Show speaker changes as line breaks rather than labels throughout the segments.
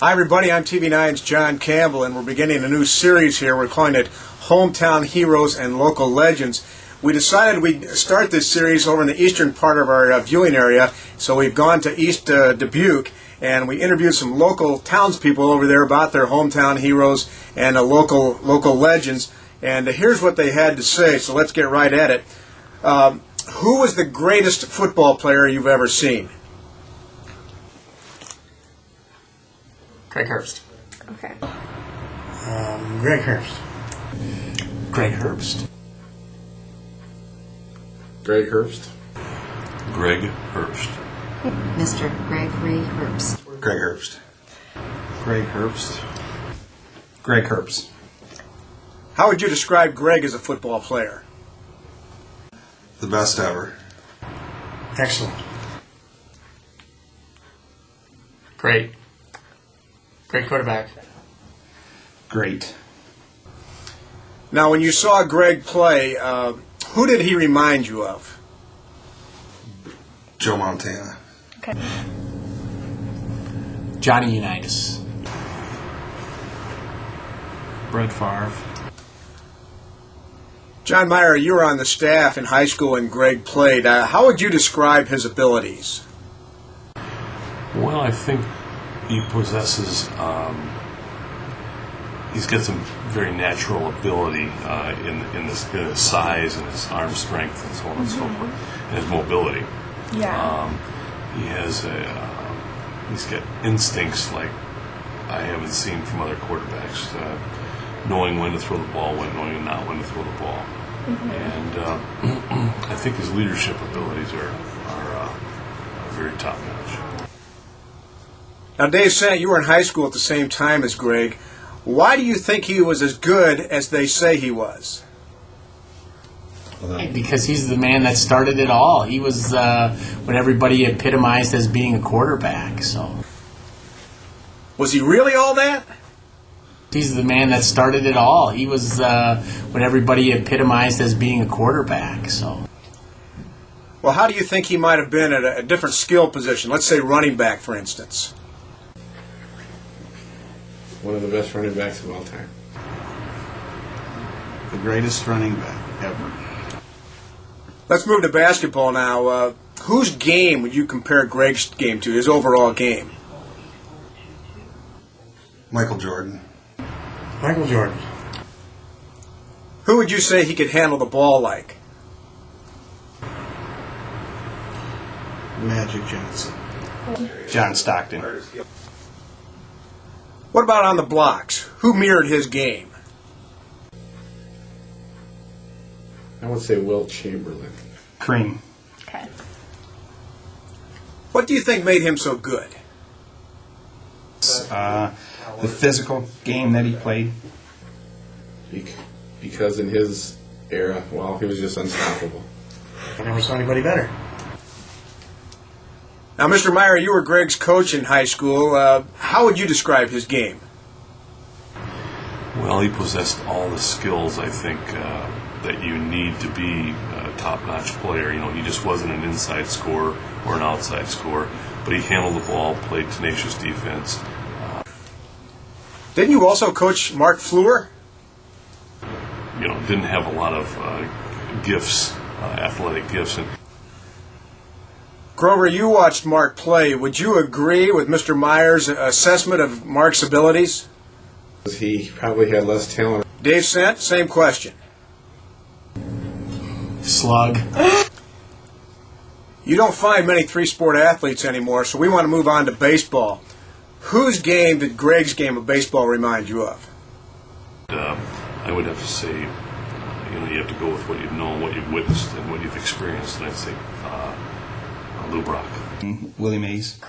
Hi everybody, I'm TV9's John Campbell, and we're beginning a new series here. We're calling it Hometown Heroes and Local Legends. We decided we'd start this series over in the eastern part of our viewing area, so we've gone to East Dubuque, and we interviewed some local townspeople over there about their hometown heroes and local legends, and here's what they had to say, so let's get right at it. Who was the greatest football player you've ever seen?
Greg Herbst.
Okay.
Greg Herbst.
Greg Herbst.
Greg Herbst.
Greg Herbst.
Mr. Gregory Herbst.
Greg Herbst.
Greg Herbst. Greg Herbst.
How would you describe Greg as a football player?
The best ever.
Excellent.
Great. Great quarterback.
Great.
Now, when you saw Greg play, who did he remind you of?
Joe Montana.
Okay.
Johnny Unitas.
Brett Favre.
John Meyer, you were on the staff in high school when Greg played. How would you describe his abilities?
Well, I think he possesses, he's got some very natural ability in his size and his arm strength and so on and so forth, and his mobility.
Yeah.
He's got instincts like I haven't seen from other quarterbacks, knowing when to throw the ball, knowing not when to throw the ball. And I think his leadership abilities are very top notch.
Now, Dave Sant, you were in high school at the same time as Greg. Why do you think he was as good as they say he was?
Because he's the man that started it all. He was what everybody epitomized as being a quarterback. So
Was he really all that?
he's the man that started it all. He was what everybody epitomized as being a quarterback. So
Well, how do you think he might have been at a different skill position? Let's say running back, for instance.
One of the best running backs of all time.
The greatest running back ever.
Let's move to basketball now. Whose game would you compare Greg's game to, his overall game?
Michael Jordan.
Michael Jordan. Who would you say he could handle the ball like?
Magic Johnson.
John Stockton.
What about on the blocks? Who mirrored his game?
I would say Wilt Chamberlain.
Cream.
Okay.
What do you think made him so good?
The physical game that he played.
Because in his era, well, he was just unstoppable.
I never saw anybody better. Now, Mr. Meyer, you were Greg's coach in high school. How would you describe his game?
Well, he possessed all the skills, I think, that you need to be a top-notch player. You know, he just wasn't an inside scorer or an outside scorer, but he handled the ball, played tenacious defense.
Didn't you also coach Mark Fleur?
You know, didn't have a lot of gifts, athletic gifts. And
Grover, you watched Mark play. Would you agree with Mr. Meyer's assessment of Mark's abilities?
He probably had less talent.
Dave Sant, same question.
slug.
You don't find many three-sport athletes anymore, so we want to move on to baseball. Whose game did Greg's game of baseball remind you of?
I would have to say, you have to go with what you've known, what you've witnessed, and what you've experienced. And I'd say Lou Brock.
Willie Mays.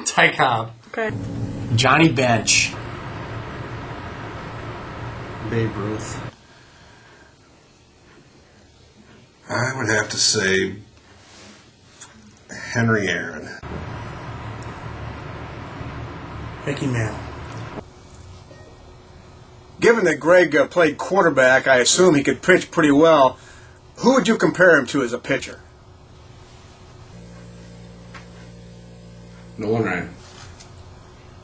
Ty Cobb.
Okay.
Johnny Bench.
Babe Ruth.
I would have to say Henry Aaron.
Mickey Mantle. Given that Greg played quarterback, I assume he could pitch pretty well. Who would you compare him to as a pitcher?
Nolan Ryan.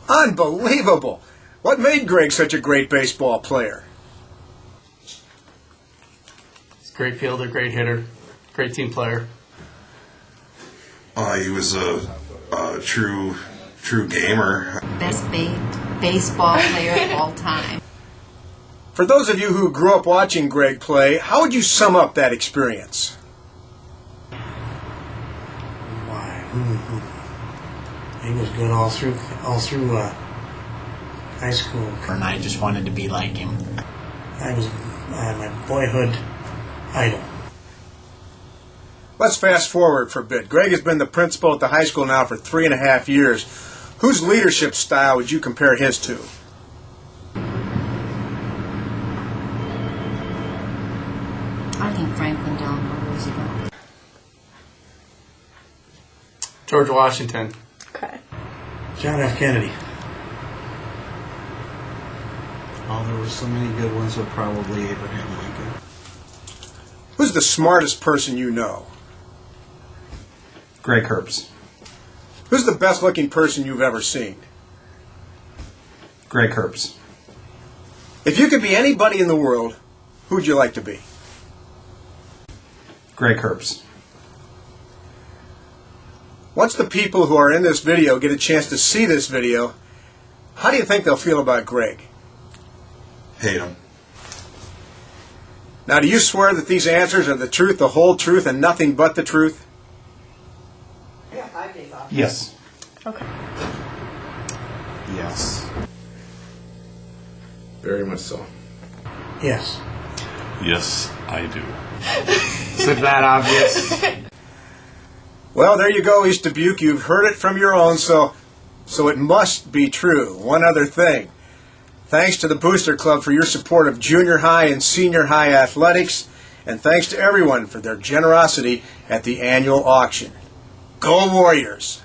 Unbelievable! What made Greg such a great baseball player?
He's a great fielder, great hitter, great team player.
He was a true gamer.
Best baseball player of all time.
For those of you who grew up watching Greg play, how would you sum up that experience?
Why? He was good all through high school.
And I just wanted to be like him.
I was my boyhood idol.
Let's fast forward for a bit. Greg has been the principal at the high school now for 3.5 years. Whose leadership style would you compare his to?
I think Franklin Delano Roosevelt.
George Washington.
Okay.
John F. Kennedy.
Oh, there were so many good ones, but probably Abraham Lincoln.
Who's the smartest person you know?
Greg Herbst.
Who's the best looking person you've ever seen?
Greg Herbst.
If you could be anybody in the world, who'd you like to be?
Greg Herbst.
Once the people who are in this video get a chance to see this video, how do you think they'll feel about Greg?
Hate him.
Now, do you swear that these answers are the truth, the whole truth, and nothing but the truth?
Yes.
Okay.
Yes.
Very much so.
Yes.
Yes, I do.
Is it that obvious?
Well, there you go, East Dubuque. You've heard it from your own, so it must be true. One other thing. Thanks to the Booster Club for your support of junior high and senior high athletics, and thanks to everyone for their generosity at the annual auction. Go Warriors!